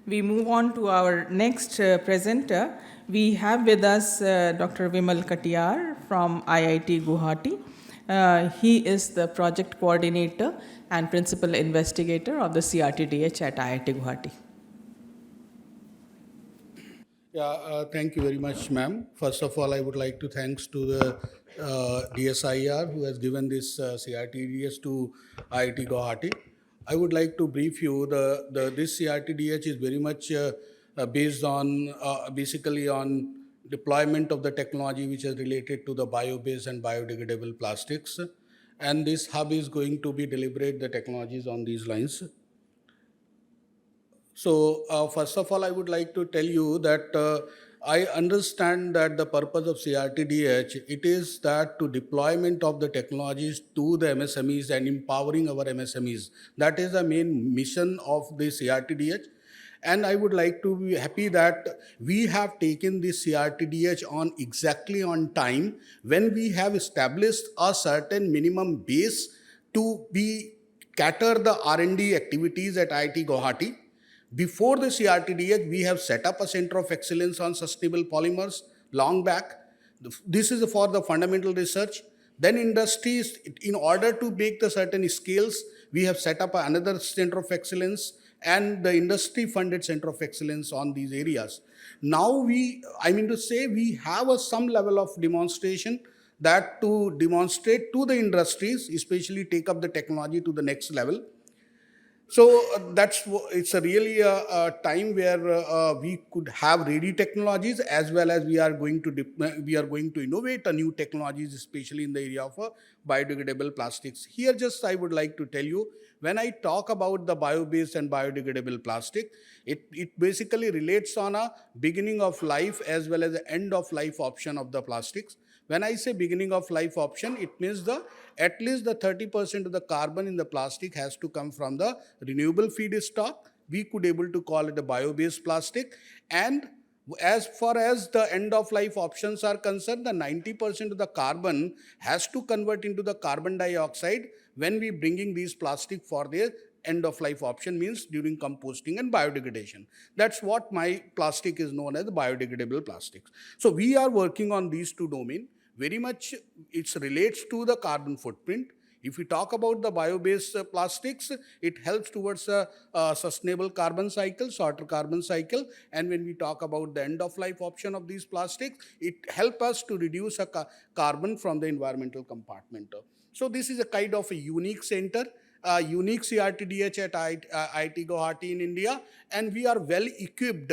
we move on to our next presenter. We have with us Dr. Vimal Katiyar from IIT Guwahati. He is the project coordinator and principal investigator of the CRTDH at IIT Guwahati. Yeah, thank you very much, ma'am. First of all, I would like to thanks to the DSIR who has given this CRTDH to IIT Guwahati. I would like to brief you. This CRTDH is very much based on basically on deployment of the technology which is related to the bio-based and biodegradable plastics, and this hub is going to be deliberate the technologies on these lines. So, first of all, I would like to tell you that I understand that the purpose of CRTDH, it is that to deployment of the technologies to the MSMEs and empowering our MSMEs. That is the main mission of the CRTDH. And I would like to be happy that we have taken this CRTDH on exactly on time when we have established a certain minimum base to be cater the R&D activities at IIT Guwahati. Before the CRTDH, we have set up a center of excellence on sustainable polymers long back. This is for the fundamental research. Then industries, in order to make the certain scales, we have set up another center of excellence and the industry funded center of excellence on these areas. Now we have some level of demonstration that to demonstrate to the industries, especially take up the technology to the next level. So it's a really a time where we could have ready technologies as well as we are going to innovate a new technologies, especially in the area of biodegradable plastics. Here, just I would like to tell you, when I talk about the bio-based and biodegradable plastic, it basically relates on a beginning of life as well as the end of life option of the plastics. When I say beginning of life option, it means at least the 30% of the carbon in the plastic has to come from the renewable feedstock. We could able to call it a bio-based plastic. And as far as the end of life options are concerned, the 90% of the carbon has to convert into the carbon dioxide when we bringing these plastic for their end of life option, means during composting and biodegradation. That's what my plastic is known as biodegradable plastics. So we are working on these two domains. Very much it relates to the carbon footprint. If we talk about the bio-based plastics, it helps towards a sustainable carbon cycle, shorter carbon cycle. And when we talk about the end of life option of these plastics, it helps us to reduce carbon from the environmental compartment. So this is a kind of a unique center, unique CRTDH at IIT Guwahati in India, and we are well equipped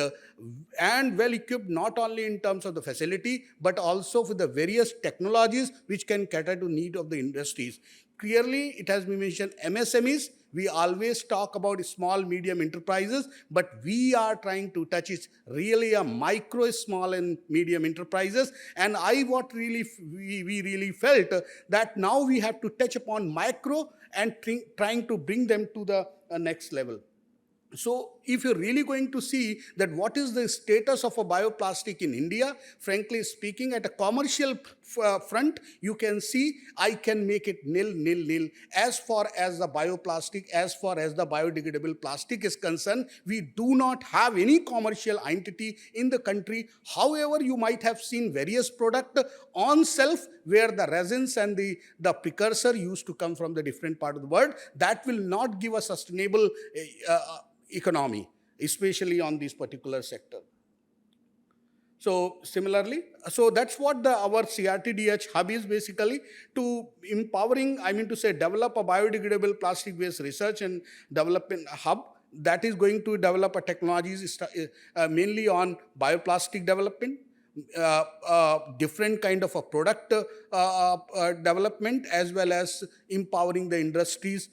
not only in terms of the facility, but also for the various technologies which can cater to need of the industries. Clearly, it has been mentioned MSMEs. We always talk about small, medium enterprises, but we are trying to touch it really a micro, small, and medium enterprises. And we really felt that now we have to touch upon micro and trying to bring them to the next level. So if you're really going to see that what is the status of a bioplastic in India, frankly speaking, at a commercial front, you can see I can make it nil. As far as the bioplastic, as far as the biodegradable plastic is concerned, we do not have any commercial entity in the country. However, you might have seen various products on shelf where the resins and the precursor used to come from the different part of the world. That will not give a sustainable economy, especially on this particular sector. So similarly, so that's what our CRTDH hub is basically, to empowering, develop a biodegradable plastic-based research and development hub that is going to develop a technologies mainly on bioplastic development, different kind of a product development, as well as empowering the industries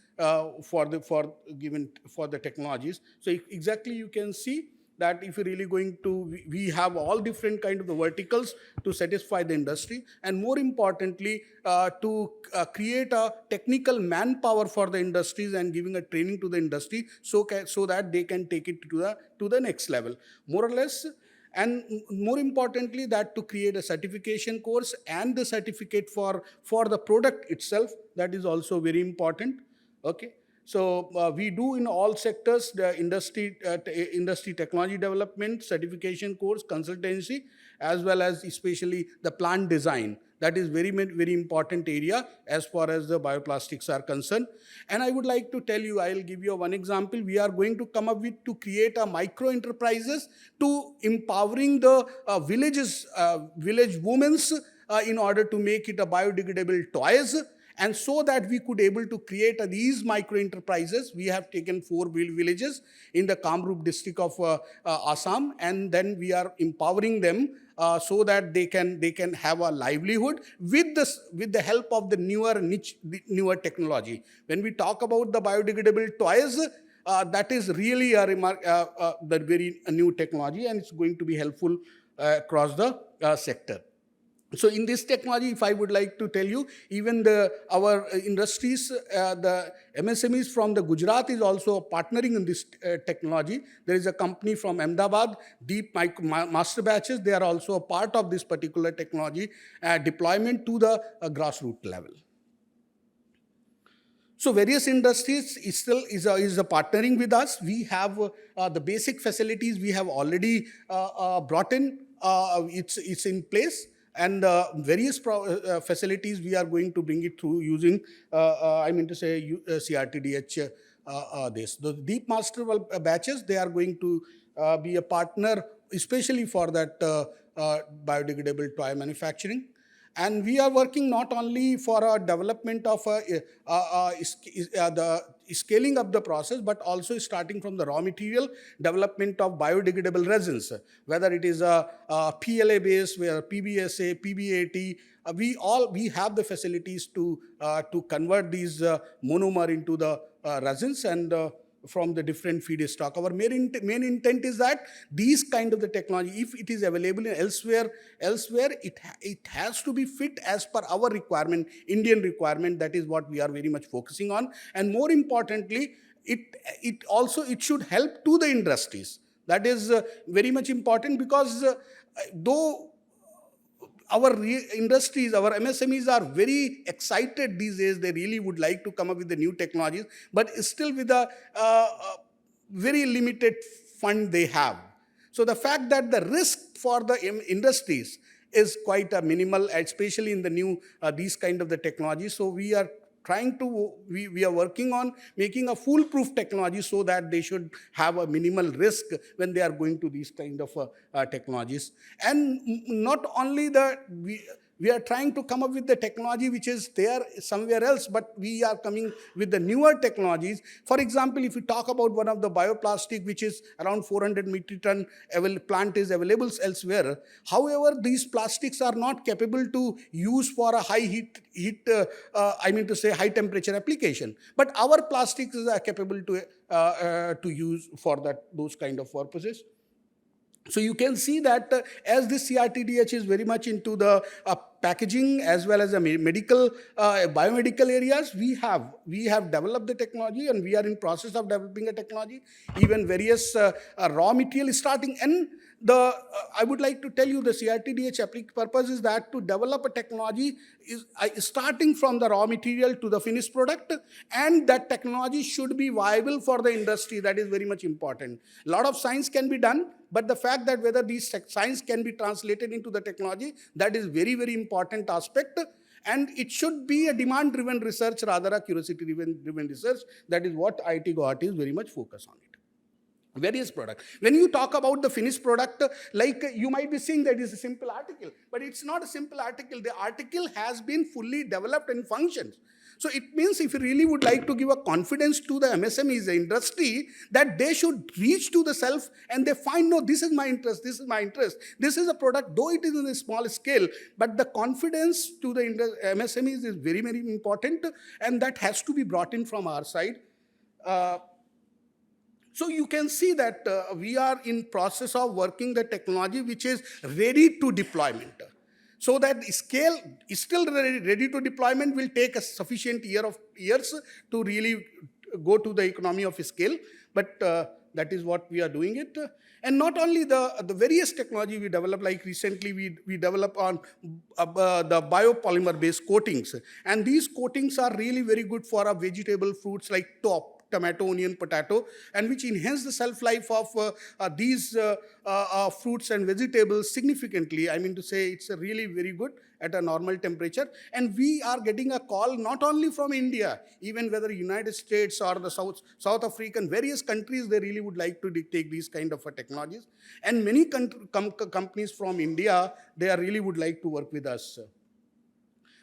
for the technologies. So exactly you can see that if you're really going to, we have all different kind of the verticals to satisfy the industry, and more importantly, to create a technical manpower for the industries and giving a training to the industry so that they can take it to the next level, more or less. And more importantly, that to create a certification course and the certificate for the product itself, that is also very important. Okay. So we do in all sectors, the industry technology development, certification course, consultancy, as well as especially the plant design. That is very important area as far as the bioplastics are concerned. And I would like to tell you, I'll give you one example. We are going to come up with to create a micro enterprises to empowering the village women's in order to make it a biodegradable toys. And so that we could able to create these micro enterprises, we have taken 4 villages in the Kamrup district of Assam, and then we are empowering them so that they can have a livelihood with the help of the newer technology. When we talk about the biodegradable toys, that is really the very new technology, and it's going to be helpful across the sector. So in this technology, if I would like to tell you, even our industries, the MSMEs from the Gujarat is also partnering in this technology. There is a company from Ahmedabad, Deep Master Batches. They are also a part of this particular technology deployment to the grassroots level. So various industries is partnering with us. We have the basic facilities we have already brought in. It's in place. And various facilities we are going to bring it through using, CRTDH. The Deep Master Batches, they are going to be a partner, especially for that biodegradable toy manufacturing. And we are working not only for a development of the scaling up the process, but also starting from the raw material development of biodegradable resins, whether it is a PLA base, where PBSA, PBAT. We have the facilities to convert these monomer into the resins and from the different feedstock. Our main intent is that these kind of the technology, if it is available elsewhere, it has to be fit as per our requirement, Indian requirement. That is what we are very much focusing on. And more importantly, it should help to the industries. That is very much important, because though our industries, our MSMEs are very excited these days. They really would like to come up with the new technologies, but still with a very limited fund they have. So the fact that the risk for the industries is quite minimal, especially in the new these kind of the technologies. So we are we are working on making a foolproof technology so that they should have a minimal risk when they are going to these kind of technologies. And not only we are trying to come up with the technology which is there somewhere else, but we are coming with the newer technologies. For example, if you talk about one of the bioplastic, which is around 400 metric ton plant is available elsewhere. However, these plastics are not capable to use for a high high temperature application. But our plastics are capable to use for those kind of purposes. So you can see that as this CRTDH is very much into the packaging as well as the biomedical areas, we have developed the technology, and we are in process of developing a technology, even various raw material starting. And I would like to tell you the CRTDH purpose is that to develop a technology is starting from the raw material to the finished product, and that technology should be viable for the industry. That is very much important. A lot of science can be done, but the fact that whether these science can be translated into the technology, that is very, very important aspect. And it should be a demand-driven research rather a curiosity-driven research. That is what IIT Guwahati is very much focused on it. Various products. When you talk about the finished product, like you might be seeing that it's a simple article, but it's not a simple article. The article has been fully developed and functions. So it means if you really would like to give a confidence to the MSMEs, the industry, that they should reach to the self and they find, no, this is my interest, this is my interest. This is a product, though it is in a small scale, but the confidence to the MSMEs is very, very important, and that has to be brought in from our side. So you can see that we are in process of working the technology which is ready to deployment. So that scale is still ready to deployment will take a sufficient years to really go to the economy of scale. But that is what we are doing it. And not only the various technology we develop, like recently we develop on the biopolymer based coatings. And these coatings are really very good for our vegetable fruits like tomato, onion, potato, and which enhance the shelf life of these fruits and vegetables significantly. I mean to say, it's a really very good at a normal temperature. And we are getting a call not only from India, even whether United States or the South African, various countries, they really would like to take these kind of technologies. And many companies from India, they are really would like to work with us.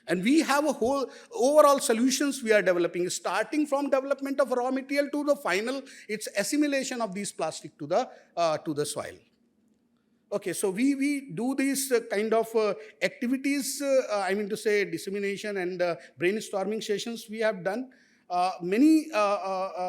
And we have a whole overall solutions we are developing, starting from development of raw material to the final, it's assimilation of these plastic to the soil. Okay, so we do these kind of activities, I mean to say dissemination and brainstorming sessions we have done. Many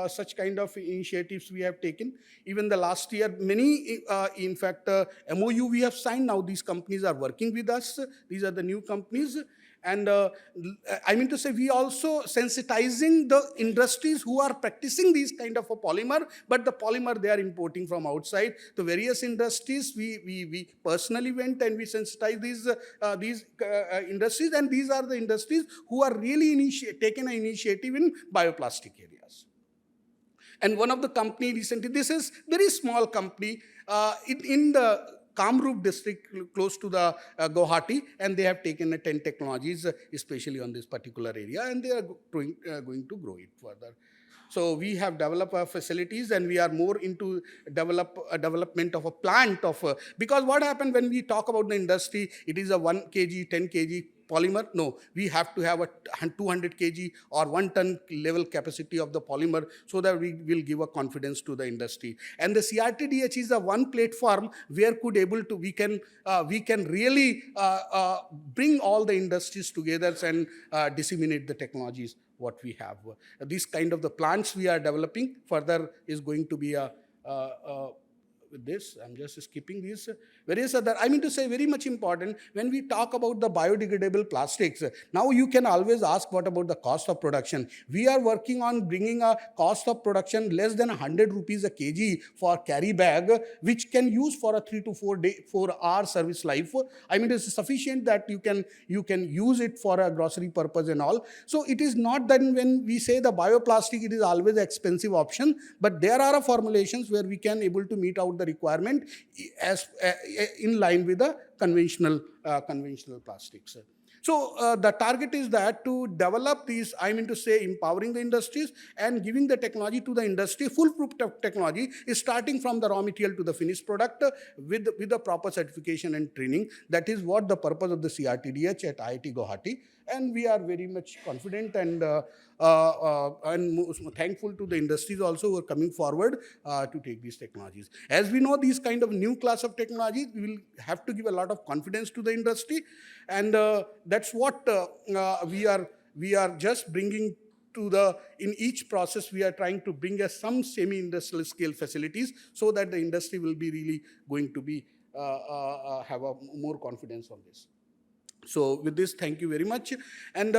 such kind of initiatives we have taken. Even the last year, many, in fact, MOU we have signed. Now these companies are working with us. These are the new companies. And I mean to say, we also sensitizing the industries who are practicing these kind of a polymer, but the polymer they are importing from outside. The various industries, we personally went and we sensitized these industries, and these are the industries who are really taken an initiative in bioplastic areas. And one of the company recently, this is very small company in the Kamrup district close to the Guwahati, and they have taken 10 technologies, especially on this particular area, and they are going to grow it further. So we have developed our facilities, and we are more into development of a plant of, because what happened when we talk about the industry, it is a 1 kg, 10 kg polymer. No, we have to have a 200 kg or 1 ton level capacity of the polymer, so that we will give a confidence to the industry. And the CRTDH is a one platform where we can really bring all the industries together and disseminate the technologies what we have. This kind of the plants we are developing further is going to be with this, I'm just skipping this. Various other, I mean to say, very much important when we talk about the biodegradable plastics. Now you can always ask, what about the cost of production? We are working on bringing a cost of production less than 100 rupees a kg for carry bag, which can use for a 3 to 4 hour service life. I mean, it's sufficient that you can use it for a grocery purpose and all. So it is not that when we say the bioplastic, it is always an expensive option, but there are formulations where we can able to meet out the requirement as in line with the conventional plastics. So the target is that to develop these, I mean to say, empowering the industries and giving the technology to the industry, foolproof technology is starting from the raw material to the finished product with the proper certification and training. That is what the purpose of the CRTDH at IIT Guwahati. And we are very much confident and thankful to the industries also who are coming forward to take these technologies. As we know, these kind of new class of technologies, we will have to give a lot of confidence to the industry, and that's what we are just bringing to in each process. We are trying to bring some semi-industrial scale facilities so that the industry will be really going to be have more confidence on this. So with this, thank you very much. And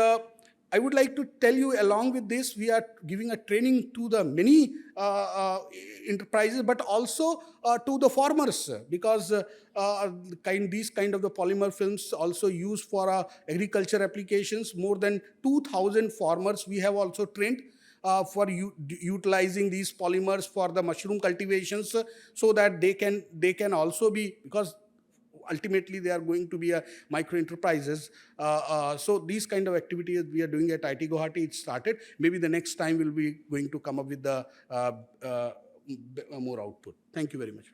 I would like to tell you, along with this, we are giving a training to the many enterprises, but also to the farmers, because these kind of the polymer films also used for agriculture applications. More than 2,000 farmers we have also trained for utilizing these polymers for the mushroom cultivations, so that they can also be, because ultimately they are going to be micro enterprises. So these kind of activities we are doing at IIT Guwahati, it started. Maybe the next time we'll be going to come up with the more output. Thank you very much.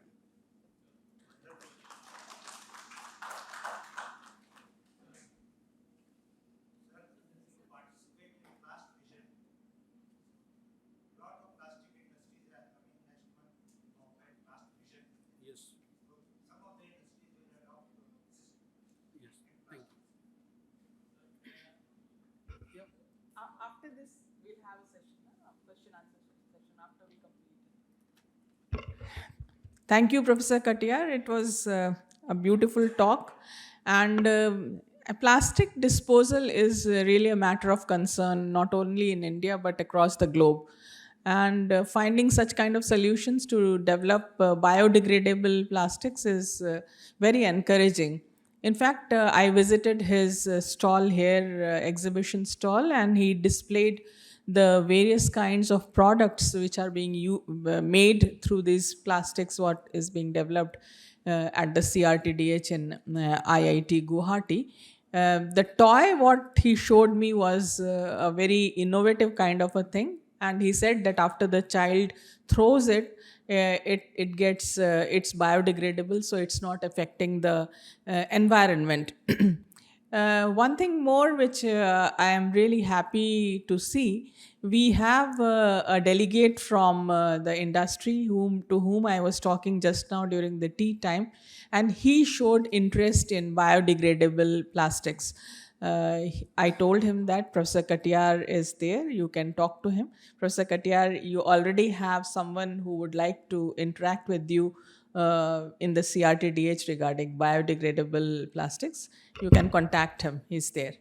After this, we'll have a session, a question answer session after we complete it. Thank you, Professor Katiyar. It was a beautiful talk. And plastic disposal is really a matter of concern, not only in India, but across the globe. And finding such kind of solutions to develop biodegradable plastics is very encouraging. In fact, I visited his stall here, exhibition stall, and he displayed the various kinds of products which are being made through these plastics, what is being developed at the CRTDH in IIT Guwahati. The toy what he showed me was a very innovative kind of a thing, and he said that after the child throws it, it gets it's biodegradable, so it's not affecting the environment. One thing more which I am really happy to see, we have a delegate from the industry to whom I was talking just now during the tea time, and he showed interest in biodegradable plastics. I told him that Professor Katiyar is there, you can talk to him. Professor Katiyar, you already have someone who would like to interact with you in the CRTDH regarding biodegradable plastics. You can contact him, he's there.